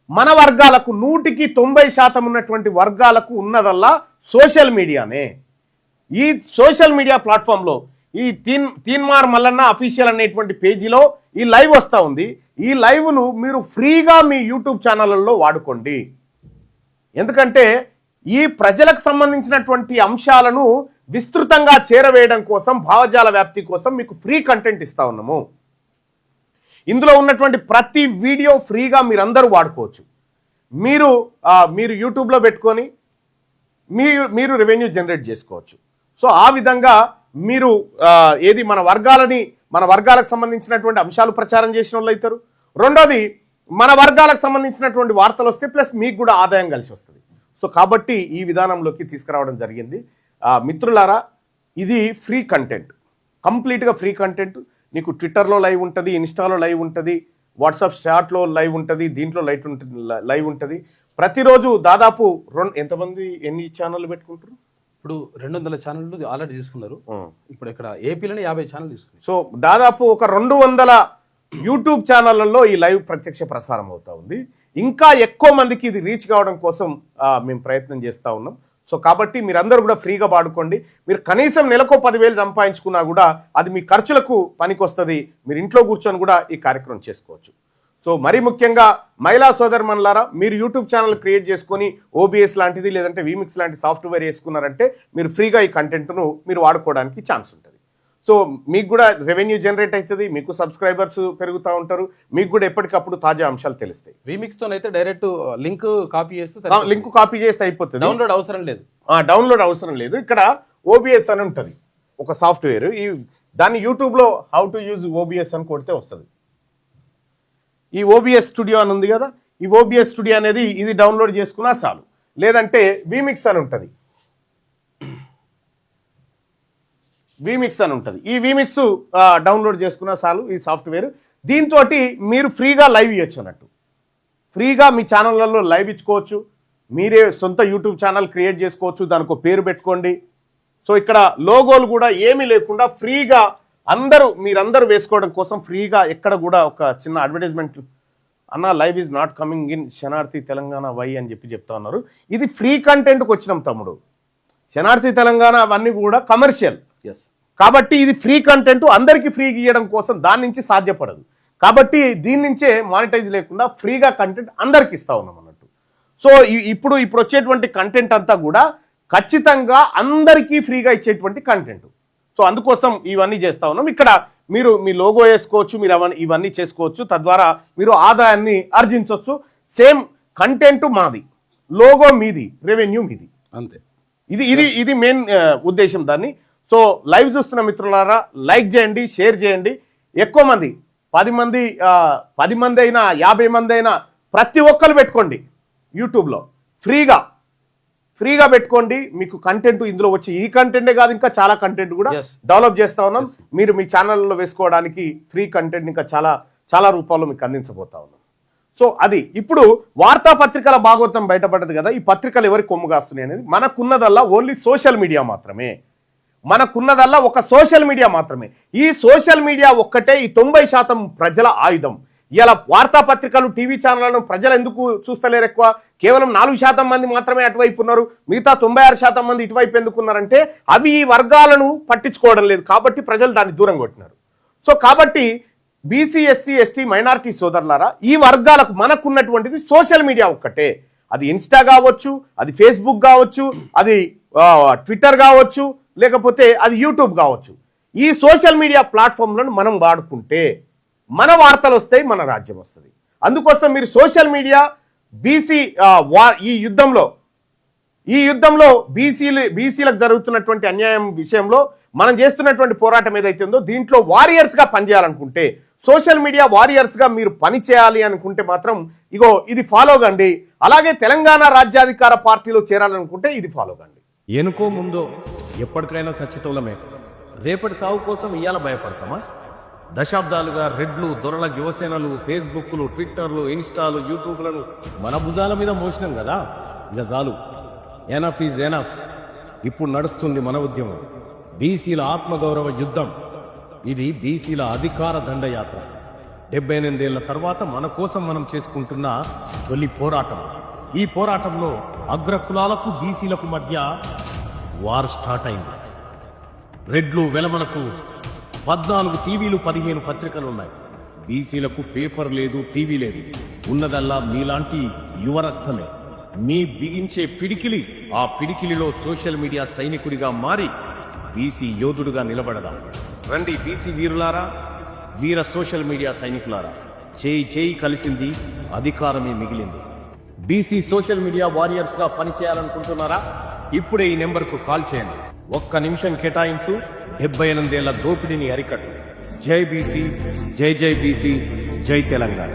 మన వర్గాలకు 100% ఉన్నటువంటి వర్గాలకు ఉన్నదల్లా సోషల్ మీడియానే. ఈ సోషల్ మీడియా ప్లాట్ఫామ్లో ఈ తీన్మార్ మల్లన్న అఫీషియల్ అనేటువంటి పేజీలో ఈ లైవ్ వస్తూ ఉంది. ఈ లైవ్ను మీరు ఫ్రీగా మీ యూట్యూబ్ ఛానళ్ళలో వాడుకోండి. ఎందుకంటే ఈ ప్రజలకు సంబంధించినటువంటి అంశాలను విస్తృతంగా చేరవేయడం కోసం, భావజాల వ్యాప్తి కోసం మీకు ఫ్రీ కంటెంట్ ఇస్తా ఉన్నాము. ఇందులో ఉన్నటువంటి ప్రతి వీడియో ఫ్రీగా మీరందరూ వాడుకోవచ్చు. మీరు యూట్యూబ్లో పెట్టుకొని మీరు రెవెన్యూ జనరేట్ చేసుకోవచ్చు. సో ఆ విధంగా మీరు ఏది మన వర్గాలకు సంబంధించినటువంటి అంశాలు ప్రచారం చేసిన వాళ్ళు అవుతారు. రెండోది మన వర్గాలకు సంబంధించినటువంటి వార్తలు వస్తే ప్లస్ మీకు కూడా ఆదాయం కలిసి వస్తుంది. సో కాబట్టి ఈ విధానంలోకి తీసుకురావడం జరిగింది. మిత్రులారా, ఇది ఫ్రీ కంటెంట్, కంప్లీట్గా ఫ్రీ కంటెంట్. నీకు ట్విట్టర్లో లైవ్ ఉంటుంది, ఇన్స్టాలో లైవ్ ఉంటుంది, వాట్సాప్ చాట్లో లైవ్ ఉంటుంది, దీంట్లో లైవ్ ఉంటుంది. ప్రతిరోజు దాదాపు ఎంతమంది ఎన్ని ఛానళ్ళు పెట్టుకుంటారు? ఇప్పుడు 200 ఛానళ్ళు ఆల్రెడీ తీసుకున్నారు. ఇప్పుడు ఇక్కడ ఏపీలోనే 50 ఛానల్ తీసుకున్నారు. సో దాదాపు ఒక 200 యూట్యూబ్ ఛానళ్లలో ఈ లైవ్ ప్రత్యక్ష ప్రసారం అవుతా ఉంది. ఇంకా ఎక్కువ మందికి ఇది రీచ్ కావడం కోసం మేము ప్రయత్నం చేస్తూ ఉన్నాం. సో కాబట్టి మీరందరూ కూడా ఫ్రీగా వాడుకోండి. మీరు కనీసం నెలకు 10,000 సంపాదించుకున్నా కూడా అది మీ ఖర్చులకు పనికొస్తుంది. మీరు ఇంట్లో కూర్చొని కూడా ఈ కార్యక్రమం చేసుకోవచ్చు. సో మరీ ముఖ్యంగా మహిళా సోదరుమణులారా, మీరు యూట్యూబ్ ఛానల్ క్రియేట్ చేసుకొని ఓబీఎస్ లాంటిది లేదంటే వీమిక్స్ లాంటి సాఫ్ట్వేర్ వేసుకున్నారంటే మీరు ఫ్రీగా ఈ కంటెంట్ను మీరు వాడుకోవడానికి ఛాన్స్ ఉంటుంది. సో మీకు కూడా రెవెన్యూ జనరేట్ అవుతుంది, మీకు సబ్స్క్రైబర్స్ పెరుగుతూ ఉంటారు, మీకు కూడా ఎప్పటికప్పుడు తాజా అంశాలు తెలుస్తాయి. వీమిక్స్తో అయితే డైరెక్ట్ లింక్ కాపీ చేస్తే అయిపోతుంది. డౌన్లోడ్ అవసరం లేదు. ఇక్కడ ఓబీఎస్ అని ఉంటుంది ఒక సాఫ్ట్వేర్. దాన్ని యూట్యూబ్లో హౌ టు యూజ్ ఓబీఎస్ అని కొడితే వస్తుంది. ఈ ఓబీఎస్ స్టూడియో అని ఉంది కదా, ఈ ఓబీఎస్ స్టూడియో అనేది ఇది డౌన్లోడ్ చేసుకున్నా చాలు. లేదంటే వీమిక్స్ అని ఉంటుంది, ఈ వీమిక్స్ డౌన్లోడ్ చేసుకున్నా చాలు. ఈ సాఫ్ట్వేర్ దీంతో మీరు ఫ్రీగా లైవ్ ఇవ్వచ్చు అన్నట్టు. ఫ్రీగా మీ ఛానళ్ళల్లో లైవ్ ఇచ్చుకోవచ్చు. మీరే సొంత యూట్యూబ్ ఛానల్ క్రియేట్ చేసుకోవచ్చు, దానికి ఒక పేరు పెట్టుకోండి. సో ఇక్కడ లోగోలు కూడా ఏమీ లేకుండా ఫ్రీగా మీరందరూ వేసుకోవడం కోసం ఫ్రీగా ఎక్కడ కూడా ఒక చిన్న అడ్వర్టైజ్మెంట్ అన్న live is not coming in శనార్థి తెలంగాణ వై అని చెప్తా ఉన్నారు. ఇది ఫ్రీ కంటెంట్కి వచ్చినాం తమ్ముడు. శనార్థి తెలంగాణ అవన్నీ కూడా కమర్షియల్. కాబట్టి ఇది ఫ్రీ కంటెంట్ అందరికీ ఫ్రీగా ఇవ్వడం కోసం దాని నుంచి సాధ్యపడదు. కాబట్టి దీని నుంచే మానిటైజ్ లేకుండా ఫ్రీగా కంటెంట్ అందరికి ఇస్తా ఉన్నాం అన్నట్టు. సో ఇప్పుడు వచ్చేటువంటి కంటెంట్ అంతా కూడా ఖచ్చితంగా అందరికీ ఫ్రీగా ఇచ్చేటువంటి కంటెంట్. సో అందుకోసం ఇవన్నీ చేస్తా ఉన్నాం. ఇక్కడ మీరు మీ లోగో వేసుకోవచ్చు, మీరు ఇవన్నీ చేసుకోవచ్చు. తద్వారా మీరు ఆదాయాన్ని ఆర్జించవచ్చు. సేమ్ కంటెంట్ మాది, లోగో మీది, రెవెన్యూ మీది, అంతే. ఇది మెయిన్ ఉద్దేశం దాన్ని. సో లైవ్ చూస్తున్న మిత్రులారా, లైక్ చేయండి, షేర్ చేయండి. ఎక్కువ మంది 10 మంది అయినా 50 మంది అయినా ప్రతి ఒక్కరు పెట్టుకోండి. యూట్యూబ్లో ఫ్రీగా పెట్టుకోండి. మీకు కంటెంట్ ఇందులో వచ్చి ఈ కంటెంటే కాదు, ఇంకా చాలా కంటెంట్ కూడా డెవలప్ చేస్తా ఉన్నాం. మీరు మీ ఛానల్లో వేసుకోవడానికి ఫ్రీ కంటెంట్ ఇంకా చాలా రూపాల్లో మీకు అందించబోతా ఉన్నాం. సో అది ఇప్పుడు వార్తాపత్రికల భాగవతం బయటపడ్డది కదా. ఈ పత్రికలు ఎవరికి కొమ్ము కాస్తున్నాయి అనేది మనకున్నదల్లా ఓన్లీ సోషల్ మీడియా మాత్రమే. మనకున్నదల్లా ఒక సోషల్ మీడియా మాత్రమే. ఈ సోషల్ మీడియా ఒక్కటే ఈ 90% ప్రజల ఆయుధం. ఇలా వార్తాపత్రికలు, టీవీ ఛానళ్లను ప్రజలు ఎందుకు చూస్తలేరు? ఎక్కువ కేవలం 4% మంది మాత్రమే అటువైపు ఉన్నారు, మిగతా 96% మంది ఇటువైపు ఎందుకున్నారంటే అవి ఈ వర్గాలను పట్టించుకోవడం లేదు కాబట్టి ప్రజలు దాన్ని దూరం కొట్టినారు. సో కాబట్టి బీసీ, ఎస్సీ, ఎస్టీ, మైనారిటీ సోదరులారా, ఈ వర్గాలకు మనకున్నటువంటిది సోషల్ మీడియా ఒక్కటే. అది ఇన్స్టా కావచ్చు, అది ఫేస్బుక్ కావచ్చు, అది ట్విట్టర్ కావచ్చు, లేకపోతే అది యూట్యూబ్ కావచ్చు. ఈ సోషల్ మీడియా ప్లాట్ఫామ్లను మనం వాడుకుంటే మన వార్తలు వస్తాయి, మన రాజ్యం వస్తుంది. అందుకోసం మీరు సోషల్ మీడియా బీసీ ఈ యుద్ధంలో బీసీలకు జరుగుతున్నటువంటి అన్యాయం విషయంలో మనం చేస్తున్నటువంటి పోరాటం ఏదైతే ఉందో దీంట్లో వారియర్స్గా పనిచేయాలనుకుంటే, సోషల్ మీడియా వారియర్స్గా మీరు పని చేయాలి అనుకుంటే మాత్రం ఇది ఫాలో కండి. అలాగే తెలంగాణ రాజ్యాధికార పార్టీలో చేరాలనుకుంటే ఇది ఫాలో కండి. ఎనుకో ముందో ఎప్పటికైనా సచ్చితోలమే. రేపటి సాగు కోసం ఇవాళ భయపడతామా? దశాబ్దాలుగా రెడ్లు, దొరల యువసేనలు, ఫేస్బుక్లు, ట్విట్టర్లు, ఇన్స్టాలు, యూట్యూబ్లను మన భుజాల మీద మోసినాం కదా. ఇక చాలు, ఎనఫ్ ఈజ్ ఎనఫ్. ఇప్పుడు నడుస్తుంది మన ఉద్యమం, బీసీల ఆత్మగౌరవ యుద్ధం. ఇది బీసీల అధికార దండయాత్ర. 78 ఏళ్ల తర్వాత మన కోసం మనం చేసుకుంటున్న తొలి పోరాటం. ఈ పోరాటంలో అగ్రకులాలకు బీసీలకు మధ్య వార్ స్టార్ట్ అయింది. రెడ్లు వెలమలకు 14 టీవీలు 15 పత్రికలు ఉన్నాయి. బీసీలకు పేపర్ లేదు, టీవీ లేదు. ఉన్నదల్లా మీలాంటి యువరక్తమే. మీ బిగించే పిడికిలి, ఆ పిడికిలిలో సోషల్ మీడియా సైనికుడిగా మారి బీసీ యోధుడుగా నిలబడదాం. రండి బీసీ వీరులారా, వీర సోషల్ మీడియా సైనికులారా, చేయి కలిసింది, అధికారమే మిగిలింది. బీసీ సోషల్ మీడియా వారియర్స్ గా పనిచేయాలనుకుంటున్నారా? ఇప్పుడే ఈ నెంబర్కు కాల్ చేయండి. 1 నిమిషం కేటాయించు, 78 ఏళ్ల దోపిడీని అరికట్టు. జై బీసీ, జై బీసీ, జై తెలంగాణ.